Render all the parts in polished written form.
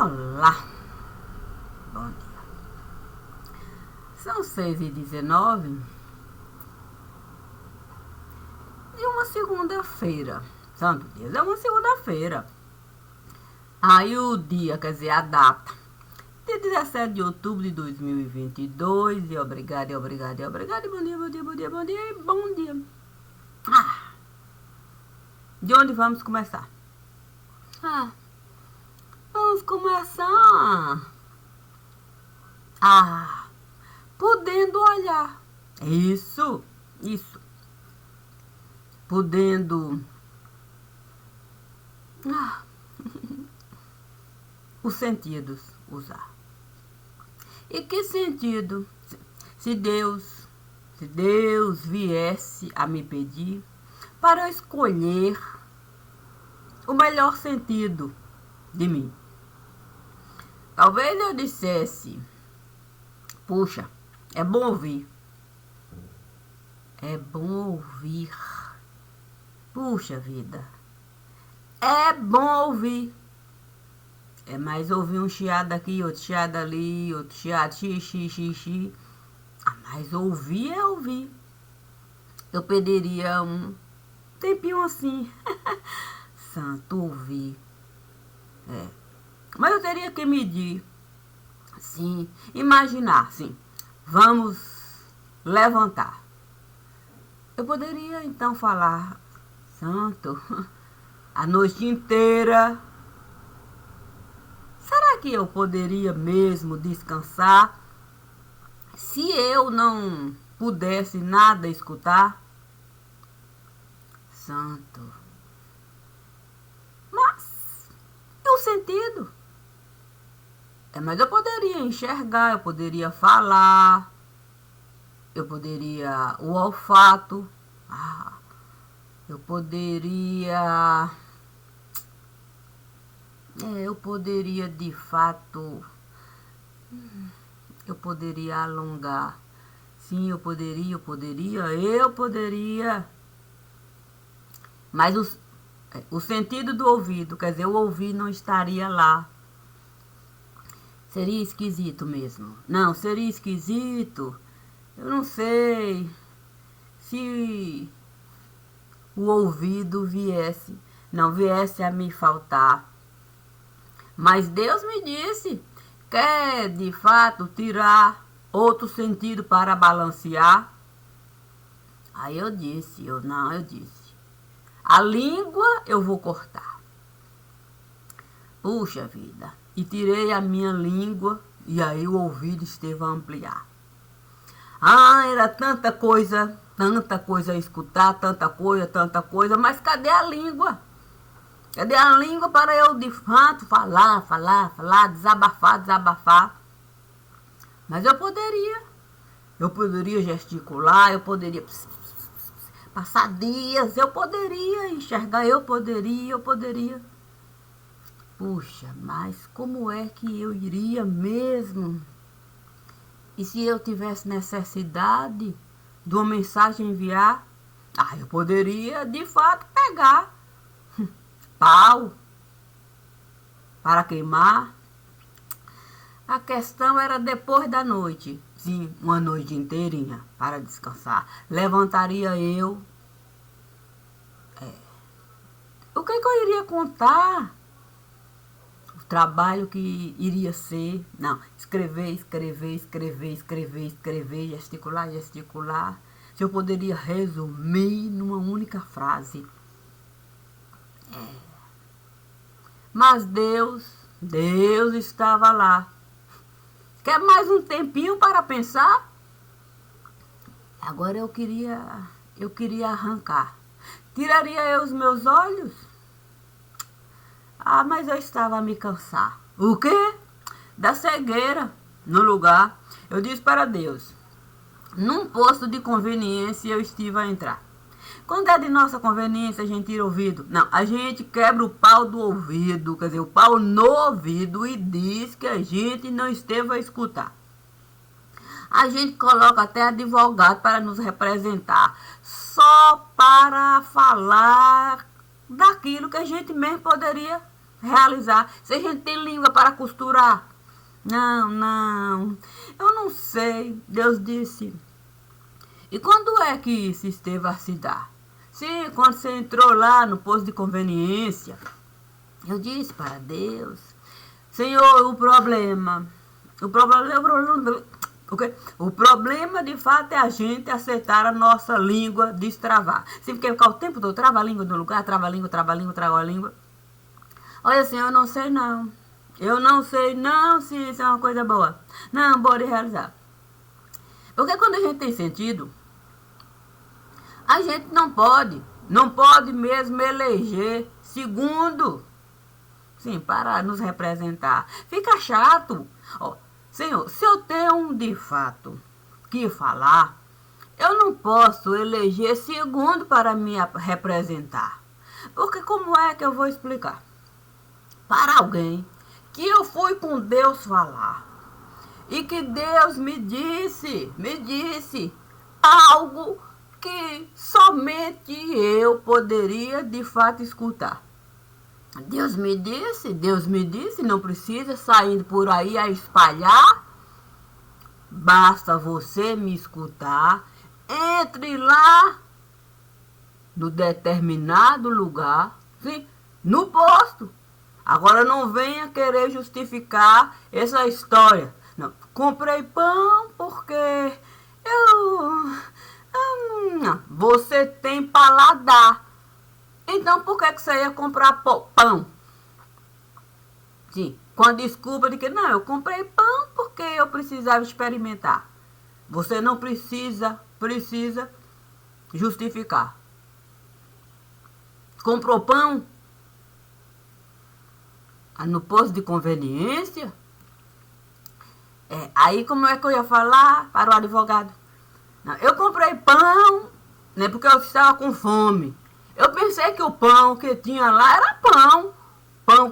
Olá, bom dia. São 6h19 de uma segunda-feira. Santo Deus, é uma segunda-feira. Aí o dia, quer dizer, a data, de 17 de outubro de 2022. E obrigado, e obrigado, e obrigado. E bom dia, bom dia, bom dia, bom dia e bom dia. De onde vamos começar? Vamos começar podendo olhar. Isso. Podendo os sentidos usar. E que sentido? Se Deus viesse a me pedir para eu escolher o melhor sentido de mim. Talvez eu dissesse: puxa, é bom ouvir. É bom ouvir. Puxa vida. É bom ouvir. É mais ouvir um chiado aqui, outro chiado ali, outro chiado, xixi. Mas ouvir é ouvir. Eu pediria um tempinho assim. Santo, ouvir. Mas eu teria que medir. Sim, imaginar, sim. Vamos levantar. Eu poderia então falar: Santo, a noite inteira. Será que eu poderia mesmo descansar se eu não pudesse nada escutar? Santo. Mas e o sentido? Mas eu poderia enxergar, eu poderia falar, eu poderia o olfato, eu poderia de fato, eu poderia alongar. Sim, eu poderia. Mas o sentido do ouvido, quer dizer, o ouvir não estaria lá. Seria esquisito mesmo. Não, seria esquisito. Eu não sei se o ouvido viesse a me faltar. Mas Deus me disse: quer de fato tirar outro sentido para balancear? Aí eu disse: a língua eu vou cortar. Puxa vida. E tirei a minha língua e aí o ouvido esteve a ampliar. Era tanta coisa a escutar, tanta coisa, mas cadê a língua? Cadê a língua para eu de fato falar, desabafar? Mas eu poderia gesticular, eu poderia passar dias, eu poderia enxergar, eu poderia. Puxa, mas como é que eu iria mesmo? E se eu tivesse necessidade de uma mensagem enviar? Eu poderia de fato pegar pau para queimar. A questão era depois da noite. Sim, uma noite inteirinha para descansar. Levantaria eu. O que eu iria contar? O trabalho que iria ser. Não, escrever, gesticular. Se eu poderia resumir numa única frase. Mas Deus estava lá. Quer mais um tempinho para pensar? Agora eu queria arrancar. Tiraria eu os meus olhos? Mas eu estava a me cansar. O quê? Da cegueira no lugar. Eu disse para Deus: num posto de conveniência eu estive a entrar. Quando é de nossa conveniência, a gente tira o ouvido. Não, a gente quebra o pau do ouvido, quer dizer, o pau no ouvido, e diz que a gente não esteve a escutar. A gente coloca até advogado para nos representar, só para falar daquilo que a gente mesmo poderia realizar. Se a gente tem língua para costurar. Não, não. Eu não sei. Deus disse. E quando é que isso esteve a se dar? Sim, quando você entrou lá no posto de conveniência. Eu disse para Deus. Senhor, o problema de fato é a gente acertar a nossa língua, destravar. Se ficar o tempo todo, trava a língua no lugar, trava a língua, trava a língua, trava a língua. Olha assim, eu não sei não. Eu não sei não se isso é uma coisa boa. Não, boa de realizar. Porque quando a gente tem sentido, a gente não pode mesmo eleger segundo. Sim, para nos representar. Fica chato. Ó, Senhor, se eu tenho de fato que falar, eu não posso eleger segundo para me representar. Porque como é que eu vou explicar para alguém que eu fui com Deus falar e que Deus me disse algo que somente eu poderia de fato escutar? Deus me disse, não precisa saindo por aí a espalhar. Basta você me escutar. Entre lá no determinado lugar, sim, no posto. Agora não venha querer justificar essa história. Não, comprei pão porque não. Você tem paladar. Então, por que você ia comprar pão? Sim, com a desculpa de que, não, eu comprei pão porque eu precisava experimentar. Você não precisa justificar. Comprou pão no posto de conveniência? Aí como é que eu ia falar para o advogado? Não, eu comprei pão, né, porque eu estava com fome. Eu pensei que o pão que tinha lá era pão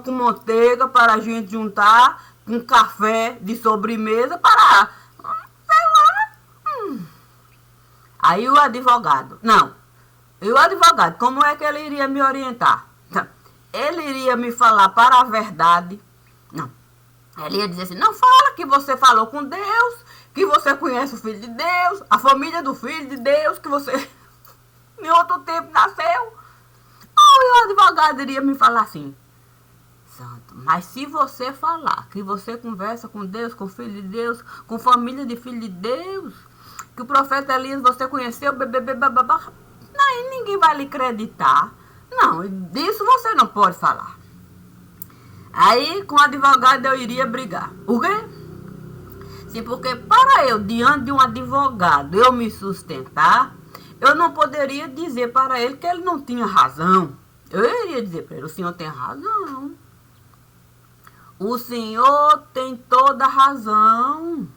com manteiga para a gente juntar com café de sobremesa para, sei lá. Aí o advogado, como é que ele iria me orientar? Ele iria me falar para a verdade. Não, ele ia dizer assim, não fala que você falou com Deus, que você conhece o Filho de Deus, a família do Filho de Deus, que você em outro tempo nasceu. Ou o advogado iria me falar assim, santo, mas se você falar que você conversa com Deus, com o Filho de Deus, com família de Filho de Deus, que o profeta Elias você conheceu, aí ninguém vai lhe acreditar. Não, disso você não pode falar. Aí com o advogado eu iria brigar. Por quê? Sim, porque para eu, diante de um advogado, eu me sustentar, eu não poderia dizer para ele que ele não tinha razão. Eu iria dizer para ele, o senhor tem razão. O senhor tem toda a razão.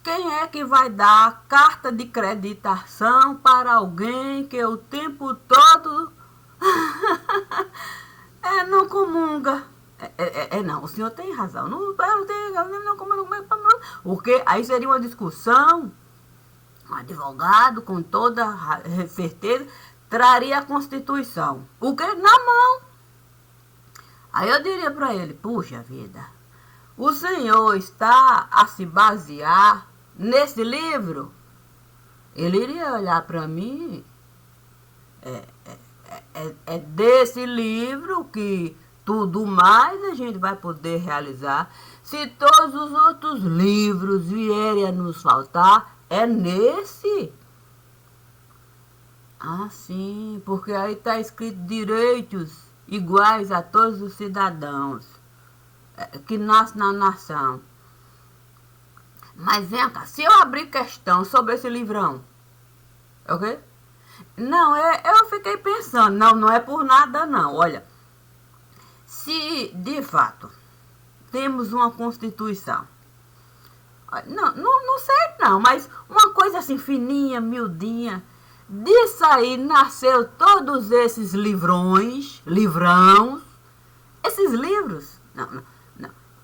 Quem é que vai dar carta de creditação para alguém que o tempo todo não comunga? Não, o senhor tem razão. Não comunga. Porque aí seria uma discussão. Um advogado, com toda certeza, traria a Constituição. O que? Na mão. Aí eu diria para ele, puxa vida, o senhor está a se basear nesse livro? Ele iria olhar para mim, é desse livro que tudo mais a gente vai poder realizar. Se todos os outros livros vierem a nos faltar, é nesse. Ah, sim, porque aí está escrito direitos iguais a todos os cidadãos que nascem na nação. Mas vem cá, se eu abrir questão sobre esse livrão, ok? Não, eu fiquei pensando, não é por nada não, olha, se de fato temos uma Constituição, não sei não, mas uma coisa assim fininha, miudinha, disso aí nasceu todos esses livrão, esses livros, não,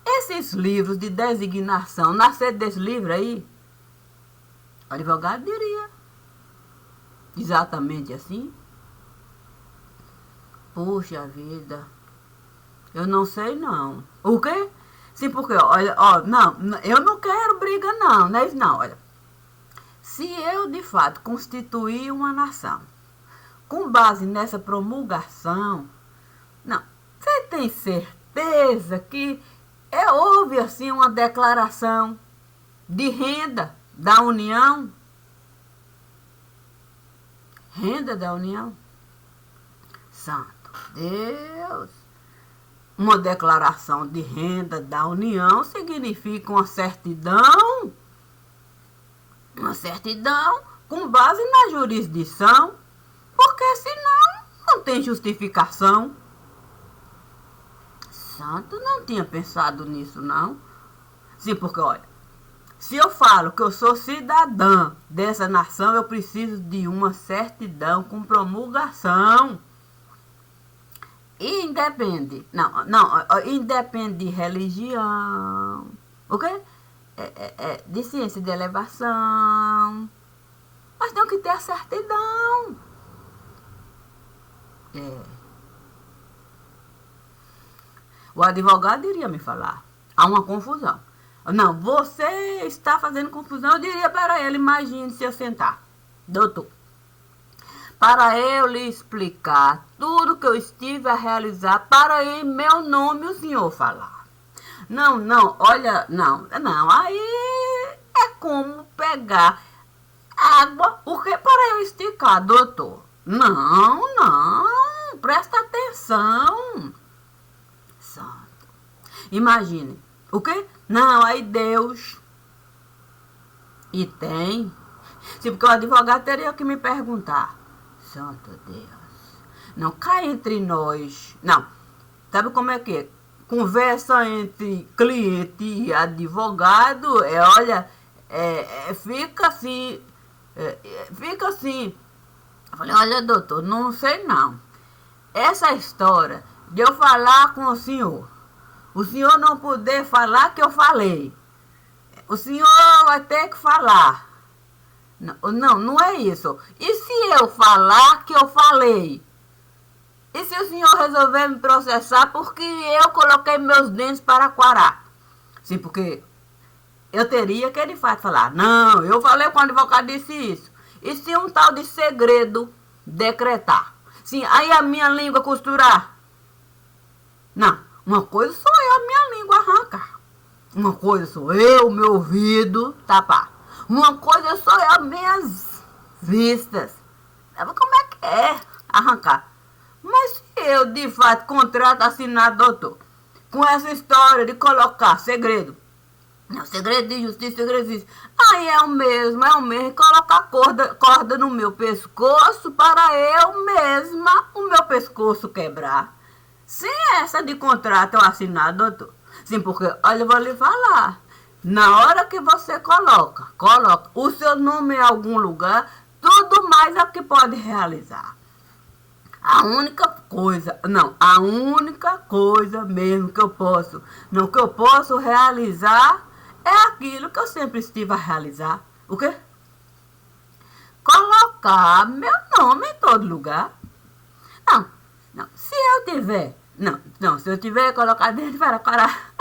esses livros de designação, nascer desse livro aí, o advogado diria, exatamente assim. Puxa vida, Eu não sei não. O quê? Sim, porque, olha, ó, não, eu não quero briga não, não é isso não, olha. Se eu, de fato, constituir uma nação, com base nessa promulgação, não, você tem certeza que houve, assim, uma declaração de renda da União? Renda da União? Santo Deus! Uma declaração de renda da União significa uma certidão com base na jurisdição, porque senão não tem justificação. Santo, não tinha pensado nisso, não. Sim, porque, olha, se eu falo que eu sou cidadã dessa nação, eu preciso de uma certidão com promulgação. Independe, independe de religião, ok? De ciência de elevação, mas tem que ter a certidão. O advogado iria me falar, há uma confusão. Não, você está fazendo confusão, eu diria para ele, imagine se eu sentar, doutor, para eu lhe explicar tudo que eu estive a realizar, para em meu nome o senhor falar. Não, olha, não, aí é como pegar água, o que para eu esticar, doutor? Não, presta atenção. Santo. Imagine, o quê? Não, aí Deus. E tem. Sim, porque o advogado teria que me perguntar. Santo Deus. Não, cai entre nós. Não, sabe como é que é? Conversa entre cliente e advogado, olha, fica assim, Eu falei, olha, doutor, não sei não. Essa história de eu falar com o senhor não poder falar que eu falei. O senhor vai ter que falar. Não é isso. E se eu falar que eu falei? E se o senhor resolver me processar porque eu coloquei meus dentes para quarar? Sim, porque eu teria que de fato falar, não, eu falei com o advogado disse isso. E se um tal de segredo decretar? Sim, aí a minha língua costurar? Não, uma coisa sou eu, a minha língua arrancar. Uma coisa sou eu, meu ouvido tapar. Uma coisa sou eu, minhas vistas. Sabe como é que é arrancar? Mas se eu, de fato, contrato assinado, doutor, com essa história de colocar segredo, não, segredo de justiça, segredo de justiça, aí é o mesmo, colocar corda no meu pescoço para eu mesma, o meu pescoço quebrar. Sem essa de contrato assinado, doutor. Sim, porque, olha, eu vou lhe falar, na hora que você coloca o seu nome em algum lugar, tudo mais é o que pode realizar. A única coisa mesmo que eu posso realizar é aquilo que eu sempre estive a realizar. O quê? Colocar meu nome em todo lugar. Se eu tiver colocado dentro para parar.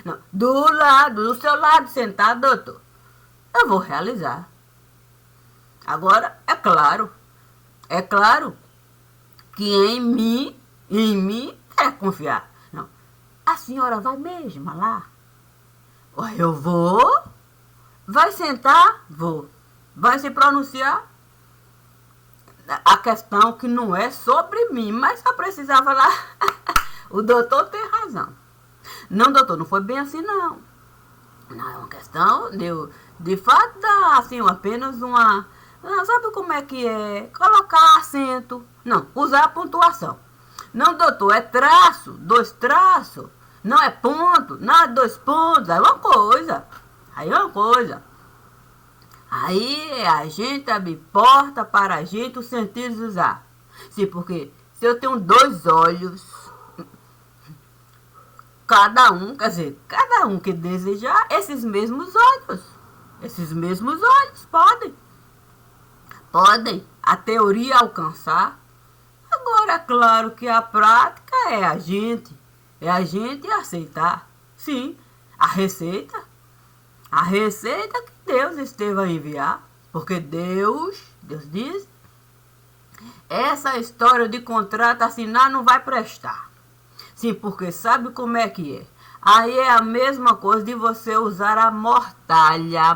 Não, do seu lado, sentado, doutor, eu vou realizar. Agora, é claro que em mim é confiar. Não, a senhora vai mesmo lá? Eu vou. Vai sentar? Vou. Vai se pronunciar? A questão que não é sobre mim, mas só precisava lá. O doutor tem razão. Não, doutor, não foi bem assim, não. Não, é uma questão de fato, assim, apenas uma... Não, sabe como é que é? Colocar acento. Não, usar a pontuação. Não, doutor, é traço, 2 traços. Não é ponto, não é 2 pontos. Aí é uma coisa. Aí a gente abre porta para a gente os sentidos usar. Sim, porque se eu tenho 2 olhos, cada um que desejar, esses mesmos olhos podem a teoria alcançar. Agora é claro que a prática é a gente é a gente aceitar, sim, a receita que Deus esteve a enviar, porque Deus diz, essa história de contrato assinar não vai prestar. Sim, porque sabe como é que é? Aí é a mesma coisa de você usar a mortalha.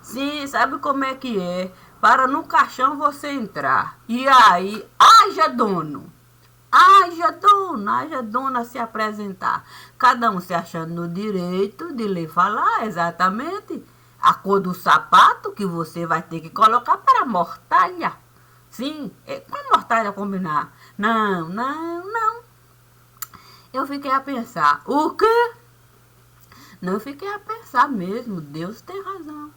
Sim, sabe como é que é? Para no caixão você entrar. E aí, haja dona se apresentar. Cada um se achando no direito de lhe falar exatamente a cor do sapato que você vai ter que colocar para a mortalha. Sim, com a mortalha combinar. Não. Eu fiquei a pensar, o quê? Não, eu fiquei a pensar mesmo, Deus tem razão.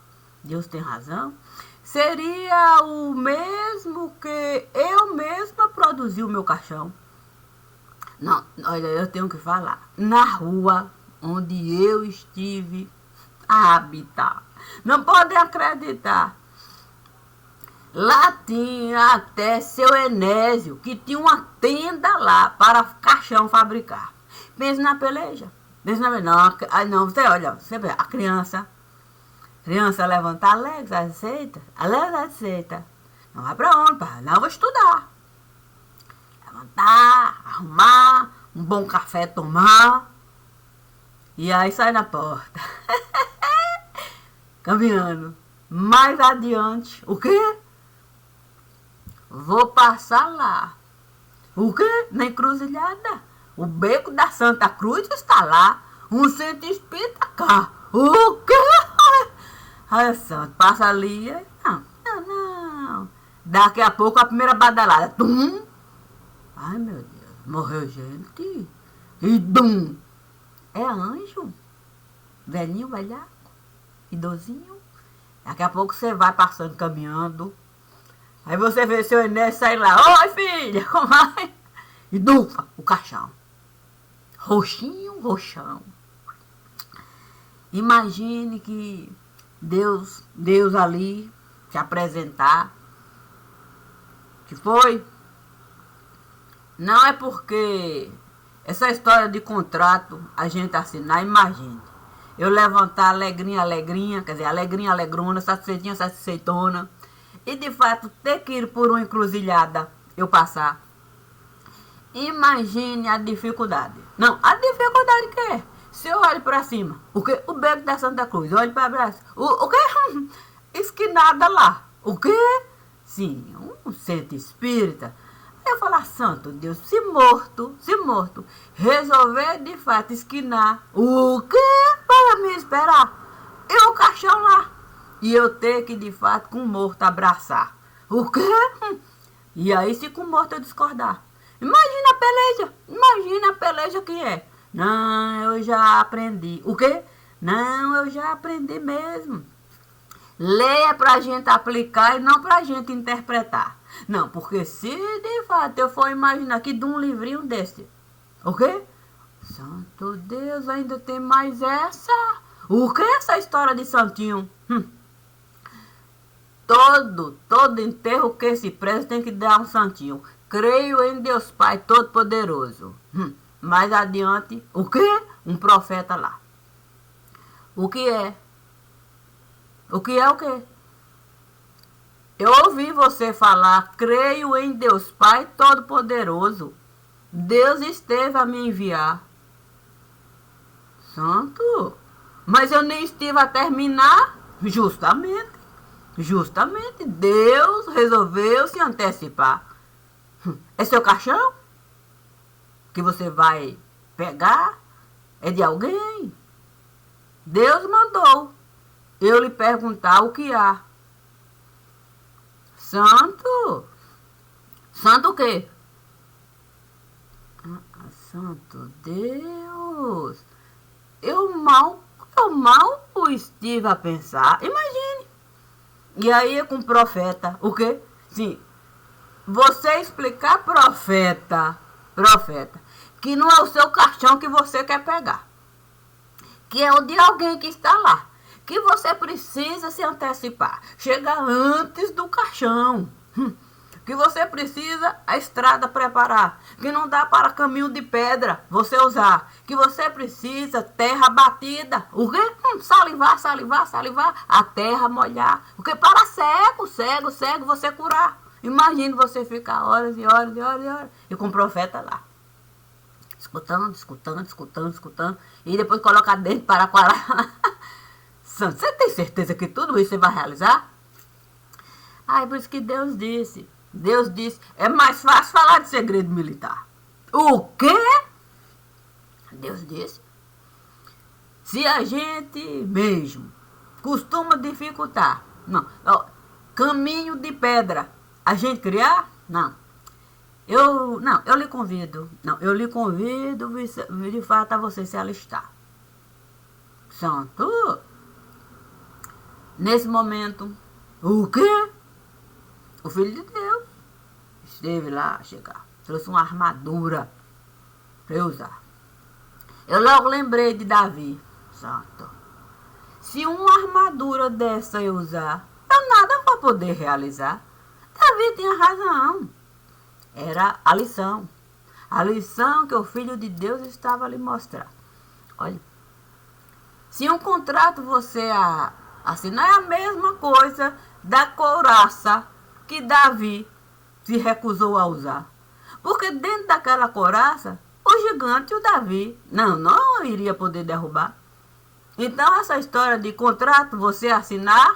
Seria o mesmo que eu mesma produzi o meu caixão. Não, olha, eu tenho que falar. Na rua onde eu estive a habitar. Não podem acreditar. Lá tinha até seu Enésio, que tinha uma tenda lá para caixão fabricar. Pense na peleja. Não, você olha, você vê, a criança levanta alegre, aceita. Não vai pra onde, pai? Não, eu vou estudar. Levantar, arrumar, um bom café tomar. E aí sai na porta. Caminhando. Mais adiante. O quê? Vou passar lá. O quê? Na encruzilhada. O beco da Santa Cruz está lá. Um centro espírita cá. O quê? Aí, santo, passa ali. Não. Daqui a pouco a primeira badalada. Tum. Ai, meu Deus. Morreu gente. E dum. É anjo. Velhinho, velhaco. Idosinho. Daqui a pouco você vai passando, caminhando. Aí você vê seu Enéas sair lá. Oi, filha, como vai? E dufa, o caixão. Roxão. Imagine que Deus ali te apresentar. Que foi? Não é porque essa história de contrato a gente assinar, imagine. Eu levantar alegrinha, quer dizer, alegrona, satisfeitona. E de fato ter que ir por uma encruzilhada, eu passar. Imagine a dificuldade. Não, a dificuldade que é? Se eu olho para cima, o que? O beco da Santa Cruz, eu olho para baixo, o que? Esquinada lá, o que? Sim, um centro espírita. Eu falo, santo Deus, se morto, resolver de fato esquinar, o que? Para me esperar, e o caixão lá. E eu ter que, de fato, com o morto abraçar. O quê? E aí, se com o morto eu discordar. Imagina a peleja que é. Não, eu já aprendi. O quê? Não, eu já aprendi mesmo. Leia pra gente aplicar e não pra gente interpretar. Não, porque se, de fato, eu for imaginar aqui de um livrinho desse. O quê? Santo Deus, ainda tem mais essa? O que é essa história de santinho? Todo enterro que se preza tem que dar um santinho. Creio em Deus Pai Todo-Poderoso. Mais adiante, o quê? Um profeta lá. O que é? O que é o quê? Eu ouvi você falar, creio em Deus Pai Todo-Poderoso. Deus esteve a me enviar. Santo, mas eu nem estive a terminar. Justamente, Deus resolveu se antecipar. É seu caixão? Que você vai pegar? É de alguém? Deus mandou eu lhe perguntar o que há. Santo o quê? Santo Deus. Eu mal estive a pensar. Imagine. E aí com o profeta, o quê? Sim, você explicar profeta, que não é o seu caixão que você quer pegar, que é o de alguém que está lá, que você precisa se antecipar, chegar antes do caixão. que você precisa a estrada preparar, que não dá para caminho de pedra você usar, que você precisa terra batida, o quê? Salivar, salivar, salivar, a terra molhar, o que? Para cego, cego, cego você curar. Imagine você ficar horas e horas e horas e horas, e com o profeta lá, escutando, escutando, escutando, escutando, e depois colocar dentro para quarar. Você tem certeza que tudo isso você vai realizar? É por isso que Deus disse, é mais fácil falar de segredo militar. O quê? Deus disse, se a gente mesmo costuma dificultar, caminho de pedra, a gente criar? Eu lhe convido, de fato, a você se alistar. Santo, nesse momento, o quê? O Filho de Deus esteve lá a chegar, trouxe uma armadura para eu usar. Eu logo lembrei de Davi, santo. Se uma armadura dessa eu usar, eu nada vou poder realizar. Davi tinha razão. Era a lição que o Filho de Deus estava a lhe mostrar. Olha, se um contrato você assinar, é a mesma coisa da couraça que Davi se recusou a usar. Porque dentro daquela couraça, o gigante e o Davi não iria poder derrubar. Então essa história de contrato você assinar,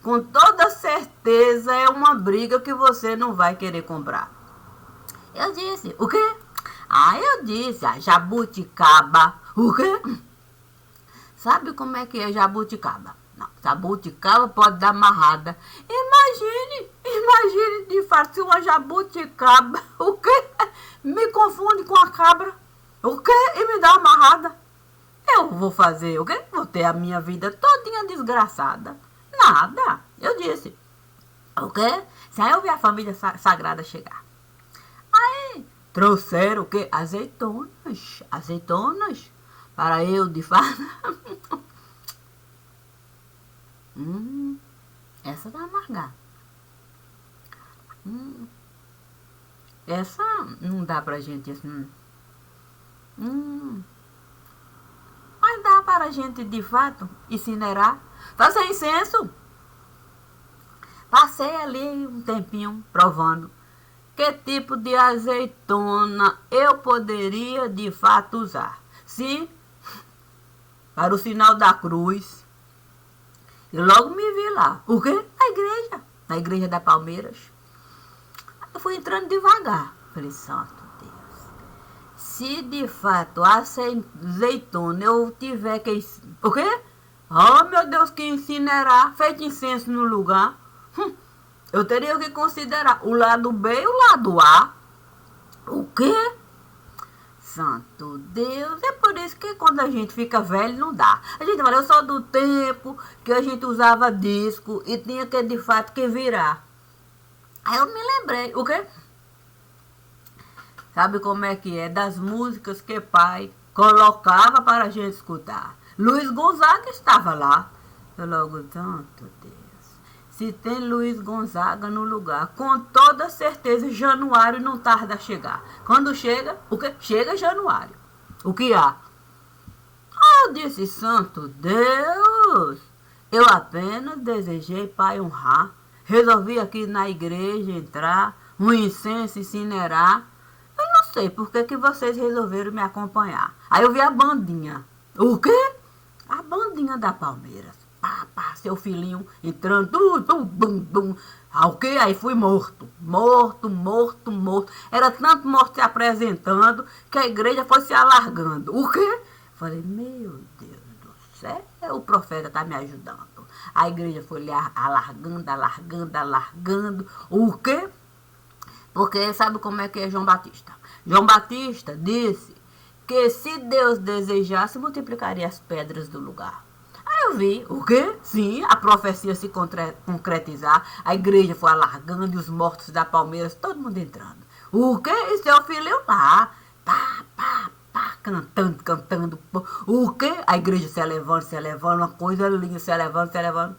com toda certeza é uma briga que você não vai querer comprar. Eu disse, o quê? Eu disse, a jabuticaba. O quê? Sabe como é que é jabuticaba? Não, jabuticaba pode dar amarrada. Imagine de fato se uma jabuticaba, o quê? Me confunde com a cabra, o quê? E me dá amarrada. Eu vou fazer o quê? Vou ter a minha vida todinha desgraçada. Nada. Eu disse, o quê? Se aí eu vi a família sagrada chegar. Aí trouxeram o quê? Azeitonas. Para eu, de fato. Essa vai amargar. Essa não dá pra gente assim. Mas dá para a gente, de fato, incinerar. Fazer incenso. Passei ali um tempinho provando que tipo de azeitona eu poderia, de fato, usar. Se para o sinal da cruz. E logo me vi lá. O quê? Na igreja da Palmeiras. Eu fui entrando devagar. Falei, santo Deus. Se de fato a azeitona eu tiver que... O quê? Oh, meu Deus, que incinerar. Feito incenso no lugar. Eu teria que considerar o lado B e o lado A. O quê? Santo Deus, é por isso que quando a gente fica velho não dá. A gente fala, eu sou do tempo que a gente usava disco e tinha que de fato que virar. Aí eu me lembrei, o quê? Sabe como é que é? Das músicas que pai colocava para a gente escutar. Luiz Gonzaga estava lá. Eu logo, santo Deus. Se tem Luiz Gonzaga no lugar, com toda certeza, Januário não tarda a chegar. Quando chega, o quê? Chega Januário. O que há? Eu disse, santo Deus, eu apenas desejei Pai honrar. Resolvi aqui na igreja entrar, um incenso incinerar. Eu não sei por que vocês resolveram me acompanhar. Aí eu vi a bandinha. O quê? A bandinha da Palmeiras. Seu filhinho entrando, o quê? Aí fui morto. Era tanto morto se apresentando que a igreja foi se alargando. O quê? Falei, meu Deus do céu, o profeta está me ajudando. A igreja foi lhe alargando. O quê? Porque sabe como é que é João Batista? João Batista disse que se Deus desejasse, multiplicaria as pedras do lugar. Eu vi, o quê? Sim, a profecia se concretizar, a igreja foi alargando e os mortos da Palmeiras, todo mundo entrando. O quê? E seu filho lá, cantando. O quê? A igreja se elevando, uma coisa linda, se elevando.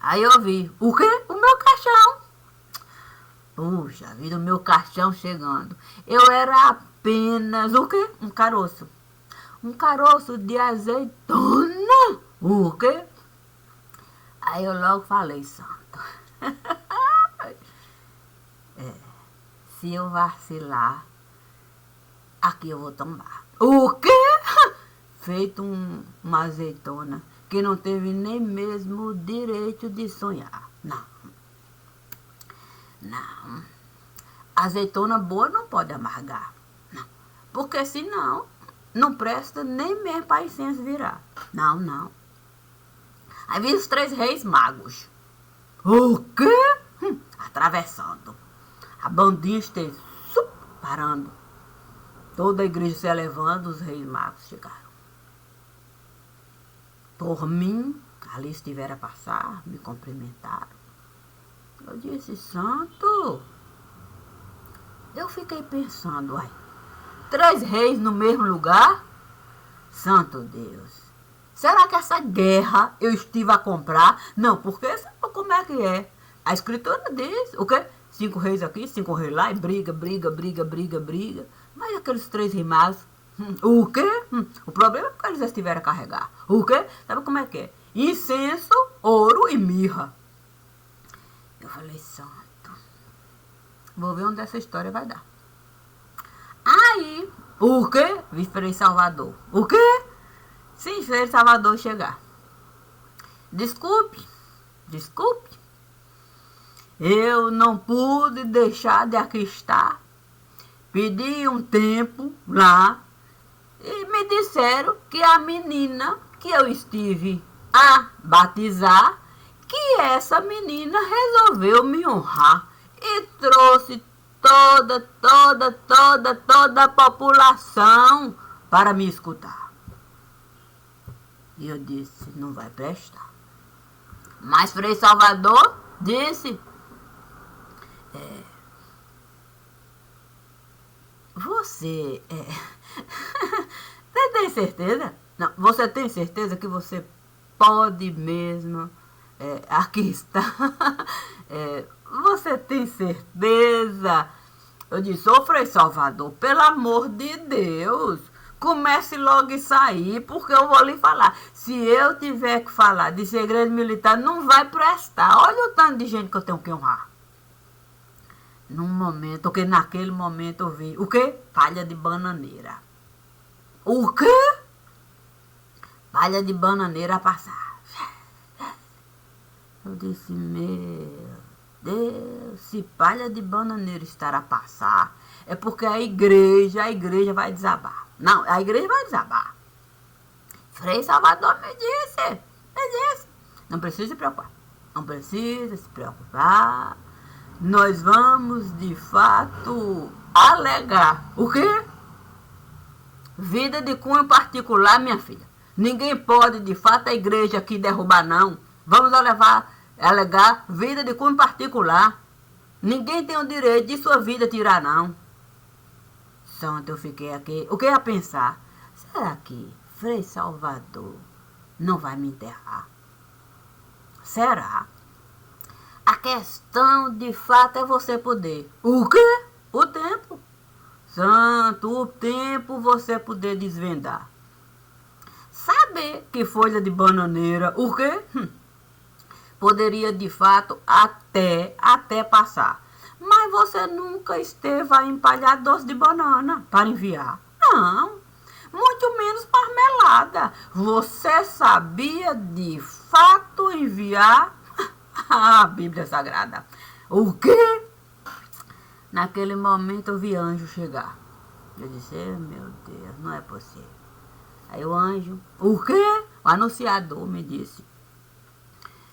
Aí eu vi, o quê? O meu caixão. Puxa vida, o meu caixão chegando. Eu era apenas o quê? Um caroço. Um caroço de azeitona. O quê? Aí eu logo falei, santo. Se eu vacilar, aqui eu vou tombar. O quê? Feito uma azeitona que não teve nem mesmo o direito de sonhar. Não. Não. Azeitona boa não pode amargar. Não. Porque senão não presta nem mesmo para incenso virar. Não, não. Aí vi os 3 reis magos. O quê? Atravessando. A bandinha esteve parando. Toda a igreja se elevando, os reis magos chegaram. Por mim, ali estiveram a passar, me cumprimentaram. Eu disse, santo. Eu fiquei pensando, 3 reis no mesmo lugar? Santo Deus. Será que essa guerra eu estive a comprar? Não, porque sabe como é que é? A escritura diz, o quê? 5 reis aqui, 5 reis lá, e briga. Mas aqueles 3 reis magos, o quê? O problema é porque eles estiveram a carregar. O quê? Sabe como é que é? Incenso, ouro e mirra. Eu falei, santo, vou ver onde essa história vai dar. Aí, o quê? Vi Frei Salvador. O quê? Sim, Frei Salvador chegar. Desculpe. Eu não pude deixar de aqui estar. Pedi um tempo lá e me disseram que a menina que eu estive a batizar, que essa menina resolveu me honrar e trouxe toda a população para me escutar. E eu disse, não vai prestar. Mas Frei Salvador disse, você você tem certeza? Não, você tem certeza que você pode mesmo aqui está? Você tem certeza? Eu disse, ô Frei Salvador, pelo amor de Deus, comece logo a sair, porque eu vou lhe falar. Se eu tiver que falar de segredo militar, não vai prestar. Olha o tanto de gente que eu tenho que honrar. Naquele momento eu vi, o quê? Palha de bananeira. O quê? Palha de bananeira a passar. Eu disse, meu Deus, se palha de bananeira estar a passar, é porque a igreja vai desabar. Não, a igreja vai desabar. Frei Salvador me disse, não precisa se preocupar. Não precisa se preocupar. Nós vamos, de fato, alegar. O quê? Vida de cunho particular, minha filha. Ninguém pode, de fato, a igreja aqui derrubar, não. Vamos alegar vida de cunho particular. Ninguém tem o direito de sua vida tirar, não. Santo, eu fiquei aqui. O que ia pensar? Será que Frei Salvador não vai me enterrar? Será? A questão, de fato, é você poder. O quê? O tempo. Santo, o tempo você poder desvendar. Saber que folha de bananeira, o quê? Poderia, de fato, até passar. Mas você nunca esteve a empalhar doce de banana para enviar. Não. Muito menos marmelada. Você sabia, de fato, enviar a Bíblia Sagrada. O quê? Naquele momento eu vi anjo chegar. Eu disse, meu Deus, não é possível. Aí o anjo, o quê? O anunciador me disse,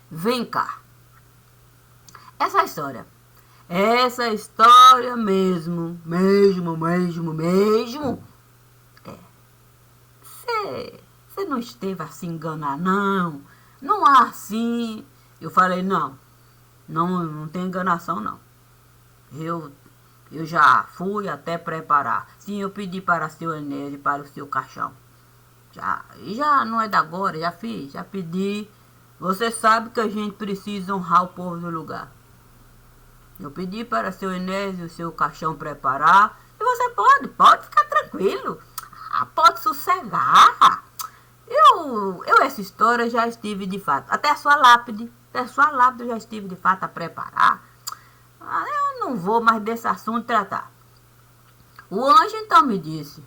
vem cá. Essa história mesmo. Você não esteve a se enganar, não. Não há assim. Eu falei, não tem enganação, não. Eu já fui até preparar. Sim, eu pedi para o seu Enésio, para o seu caixão. Já não é da agora, já fiz, já pedi. Você sabe que a gente precisa honrar o povo do lugar. Eu pedi para seu Enésio o seu caixão preparar. E você pode ficar tranquilo. Pode sossegar. Essa história já estive de fato. Até a sua lápide eu já estive de fato a preparar. Eu não vou mais desse assunto tratar. O anjo então me disse: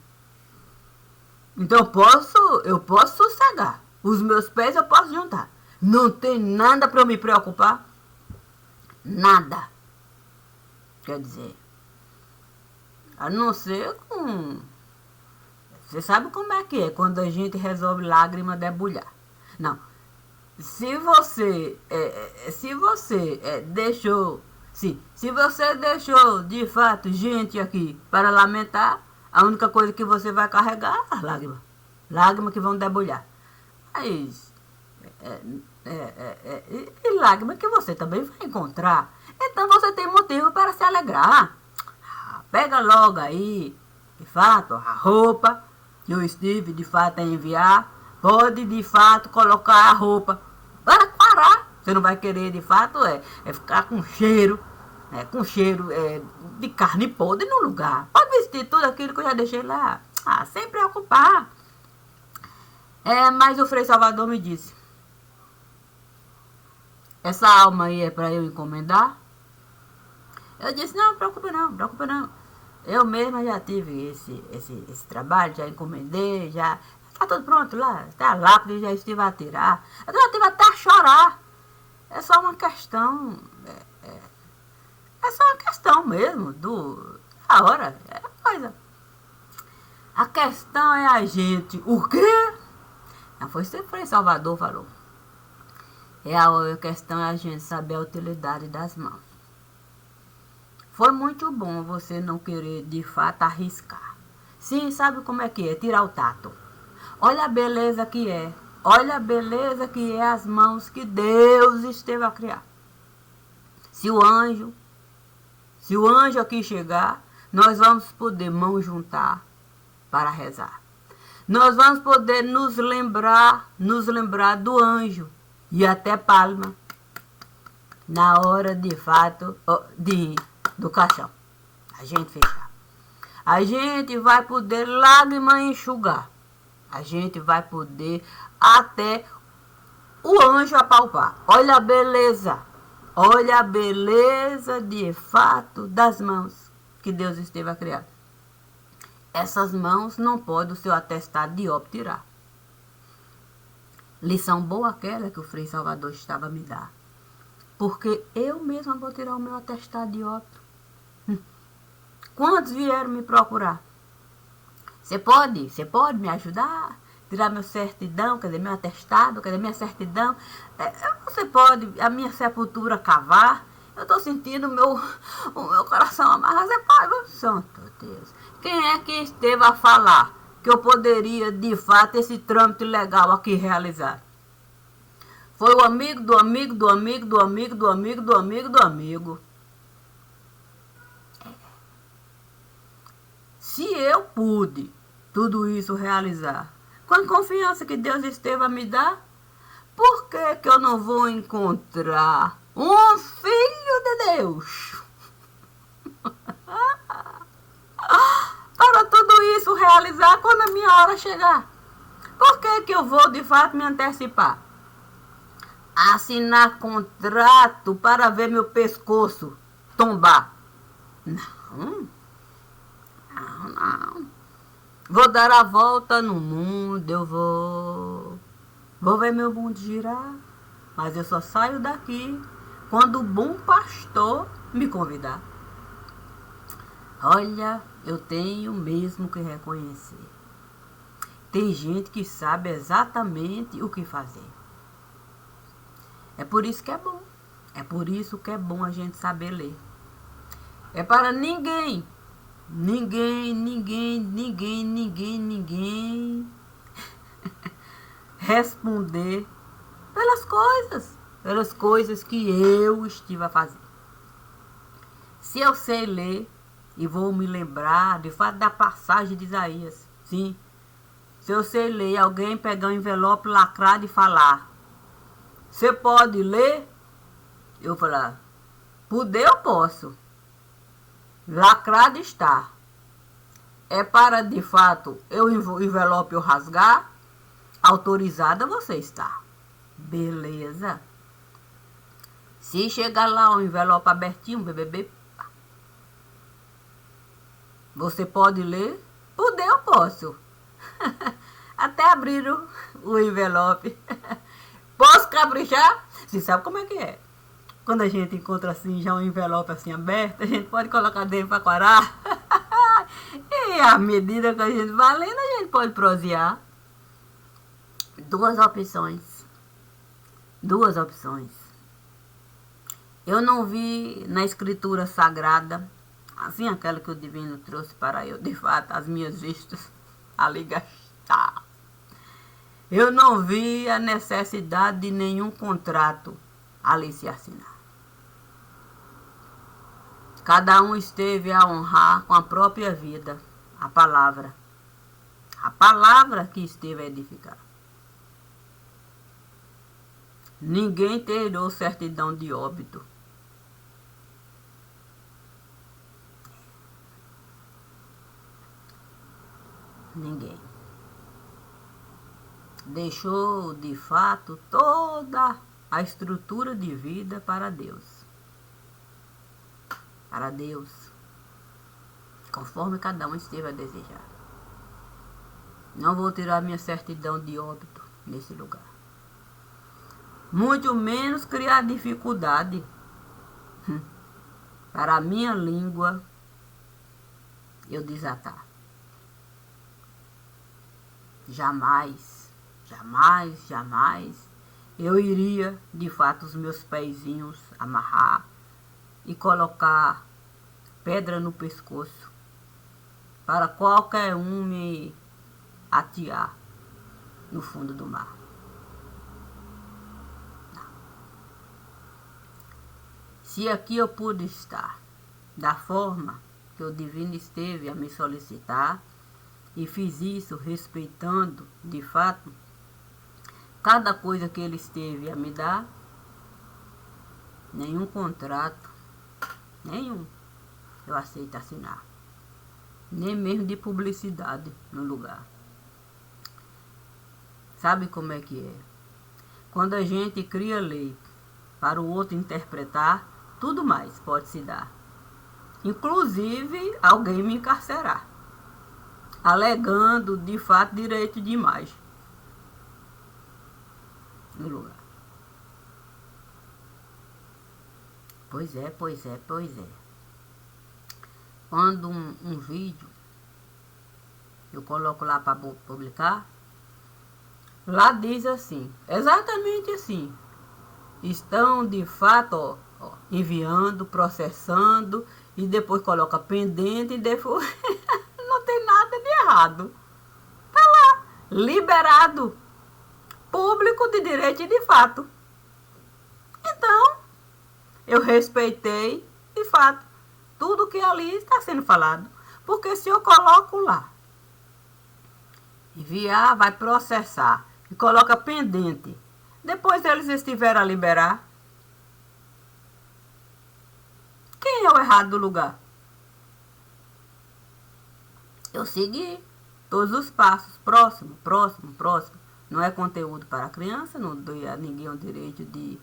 então eu posso sossegar. Os meus pés eu posso juntar. Não tem nada para eu me preocupar. Nada. Quer dizer, a não ser com... Você sabe como é que é quando a gente resolve lágrima debulhar. Não. Se você deixou de fato gente aqui para lamentar, a única coisa que você vai carregar é as lágrimas. Lágrimas que vão debulhar. Mas e lágrimas que você também vai encontrar. Então você tem motivo para se alegrar. Pega logo aí, de fato, a roupa que eu estive de fato a enviar. Pode de fato colocar a roupa para parar. Você não vai querer de fato ficar com cheiro de carne podre no lugar. Pode vestir tudo aquilo que eu já deixei lá. Sem preocupar. Mas o Frei Salvador me disse: essa alma aí é para eu encomendar? Eu disse: não, preocupa não. Eu mesma já tive esse trabalho, já encomendei, já está tudo pronto lá. Até a lápide já estive a tirar. Eu já estive até a chorar. É só uma questão. É só uma questão mesmo da hora. É coisa. A questão é a gente. O quê? Não foi sempre Salvador falou. A questão é a gente saber a utilidade das mãos. Foi muito bom você não querer de fato arriscar. Sim, sabe como é que é? Tirar o tato. Olha a beleza que é. Olha a beleza que é as mãos que Deus esteve a criar. Se o anjo aqui chegar, nós vamos poder mãos juntar para rezar. Nós vamos poder nos lembrar do anjo e até palma na hora de fato do caixão. A gente fechar. A gente vai poder lágrima enxugar. A gente vai poder até o anjo apalpar. Olha a beleza. Olha a beleza de fato das mãos que Deus esteve a criar. Essas mãos não pode o seu atestado de óbito tirar. Lição boa aquela que o Frei Salvador estava a me dar. Porque eu mesma vou tirar o meu atestado de óbito. Quantos vieram me procurar? Você pode me ajudar? Tirar meu certidão, quer dizer, meu atestado, quer dizer, minha certidão. Você pode a minha sepultura cavar? Eu estou sentindo o meu coração amarrar. Você pode, santo Deus. Quem é que esteve a falar que eu poderia, de fato, esse trâmite legal aqui realizar? Foi o amigo do amigo do amigo do amigo do amigo do amigo do amigo. Se eu pude tudo isso realizar, com a confiança que Deus esteve a me dar, por que eu não vou encontrar um filho de Deus para tudo isso realizar quando a minha hora chegar? Por que eu vou de fato me antecipar? Assinar contrato para ver meu pescoço tombar? Não. Vou dar a volta no mundo, eu vou ver meu mundo girar, mas eu só saio daqui quando o bom pastor me convidar. Olha, eu tenho mesmo que reconhecer. Tem gente que sabe exatamente o que fazer. É por isso que é bom. É por isso que é bom a gente saber ler. É para ninguém responder pelas coisas que eu estive a fazer. Se eu sei ler e vou me lembrar de fato da passagem de Isaías, sim. Se eu sei ler, alguém pegar um envelope lacrado e falar: você pode ler? Eu falar: Poder eu posso. Lacrado está. É para, de fato, o envelope eu rasgar? Autorizada você está. Beleza. Se chegar lá o envelope abertinho, BBB, você pode ler? Poder eu posso. Até abrir o envelope. Posso caprichar? Você sabe como é que é. Quando a gente encontra assim, já um envelope assim aberto, a gente pode colocar dentro para quarar. E à medida que a gente vai lendo, a gente pode prosear. Duas opções. Duas opções. Eu não vi na escritura sagrada, assim aquela que o divino trouxe para eu, de fato, as minhas vistas ali gastar. Eu não vi a necessidade de nenhum contrato ali se assinar. Cada um esteve a honrar com a própria vida a palavra. A palavra que esteve a edificar. Ninguém tirou certidão de óbito. Ninguém. Deixou, de fato, toda a estrutura de vida para Deus. Para Deus. Conforme cada um esteve a desejar. Não vou tirar minha certidão de óbito nesse lugar. Muito menos criar dificuldade para a minha língua eu desatar. Jamais, jamais, jamais eu iria, de fato, os meus pezinhos amarrar e colocar pedra no pescoço para qualquer um me atear no fundo do mar. Não. Se aqui eu pude estar da forma que o divino esteve a me solicitar, e fiz isso respeitando, de fato, cada coisa que ele esteve a me dar, nenhum contrato, nenhum, eu aceito assinar. Nem mesmo de publicidade no lugar. Sabe como é que é? Quando a gente cria lei para o outro interpretar, tudo mais pode se dar. Inclusive, alguém me encarcerar. Alegando, de fato, direito de imagem no lugar. Pois é, pois é, pois é. Quando um vídeo eu coloco lá para publicar, lá diz assim, exatamente assim. Estão, de fato, enviando, processando, e depois coloca pendente, e depois não tem nada de errado. Tá lá, liberado, público de direito e de fato. Então, eu respeitei, de fato, tudo que ali está sendo falado. Porque se eu coloco lá, enviar, vai processar, e coloca pendente, depois eles estiverem a liberar, quem é o errado do lugar? Eu segui todos os passos, próximo, próximo, próximo. Não é conteúdo para criança, não dou a ninguém o direito de,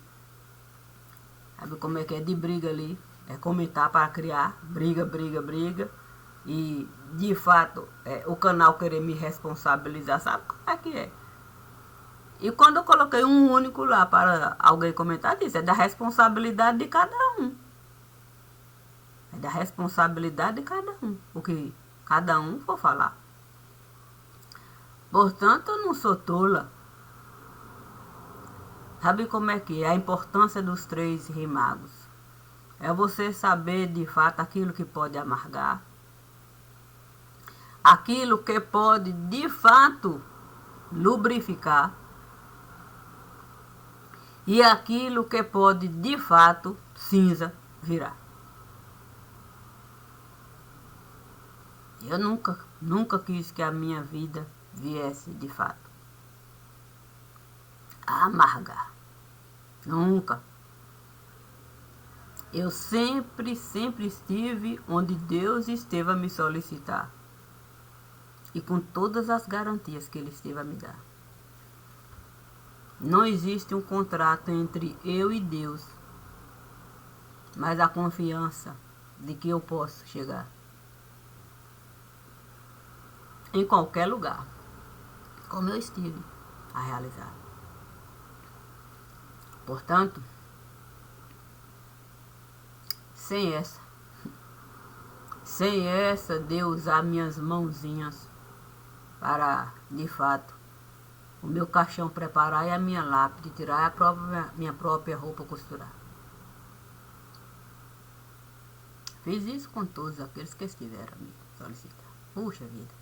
sabe como é que é, de briga ali. É comentar para criar, briga, briga, briga. E, de fato, o canal querer me responsabilizar, sabe como é que é? E quando eu coloquei um único lá para alguém comentar, disse, é da responsabilidade de cada um. É da responsabilidade de cada um, o que cada um for falar. Portanto, eu não sou tola. Sabe como é que é? A importância dos 3 rimagos. É você saber, de fato, aquilo que pode amargar. Aquilo que pode, de fato, lubrificar. E aquilo que pode, de fato, cinza virar. Eu nunca quis que a minha vida viesse, de fato, a amargar. Nunca. Eu sempre estive onde Deus esteve a me solicitar. E com todas as garantias que Ele esteve a me dar. Não existe um contrato entre eu e Deus, mas a confiança de que eu posso chegar em qualquer lugar, como eu estive a realizar. Portanto, sem essa de eu usar minhas mãozinhas para, de fato, o meu caixão preparar e a minha lápide tirar minha própria roupa costurar. Fiz isso com todos aqueles que estiveram a me solicitar. Puxa vida,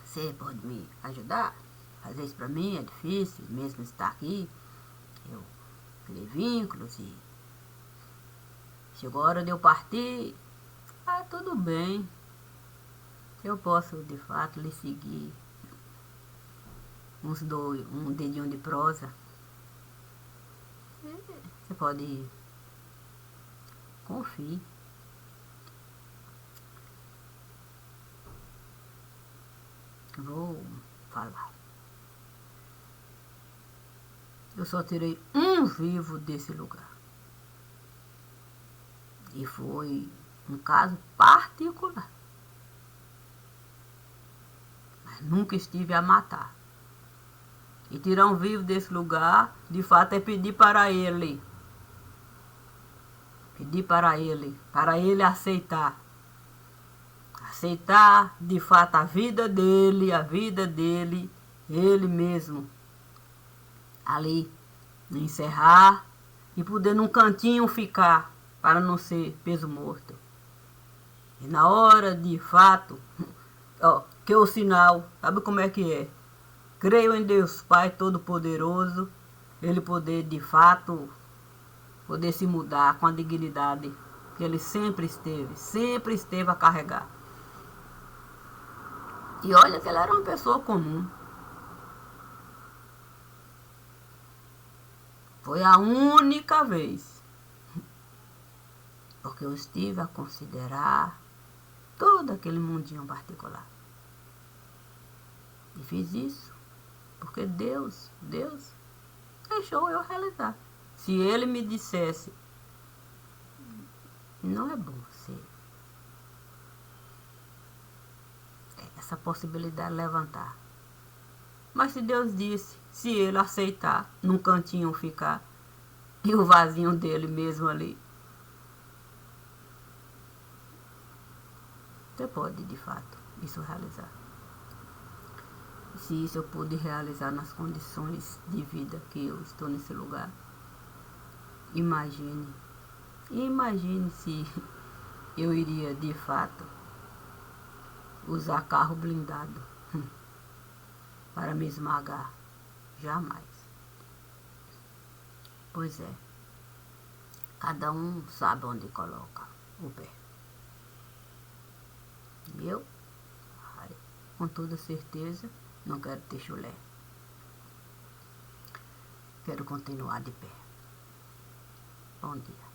você pode me ajudar? Fazer isso para mim é difícil, mesmo estar aqui. Eu criei vínculos e chegou a hora de eu partir. Tudo bem. Eu posso, de fato, lhe seguir um dedinho de prosa. Você pode confiar. Vou falar. Eu só tirei um vivo desse lugar. E foi um caso particular. Mas nunca estive a matar. E tirar um vivo desse lugar, de fato, é pedir para ele. Pedir para ele aceitar. Aceitar, de fato, a vida dele, ele mesmo. Ali, encerrar e poder num cantinho ficar, para não ser peso morto. E na hora, de fato, que é o sinal, sabe como é que é? Creio em Deus Pai Todo-Poderoso, Ele poder, de fato, poder se mudar com a dignidade que Ele sempre esteve a carregar. E olha que Ele era uma pessoa comum. Foi a única vez, porque eu estive a considerar todo aquele mundinho particular. E fiz isso porque Deus deixou eu realizar. Se Ele me dissesse, não é bom ser essa possibilidade levantar. Mas se Deus disse, se Ele aceitar, num cantinho ficar, e o vasinho dele mesmo ali, você pode, de fato, isso realizar. Se isso eu pude realizar nas condições de vida que eu estou nesse lugar, imagine se eu iria, de fato, usar carro blindado para me esmagar. Jamais. Pois é. Cada um sabe onde coloca o pé. E eu, com toda certeza, não quero ter chulé. Quero continuar de pé. Bom dia.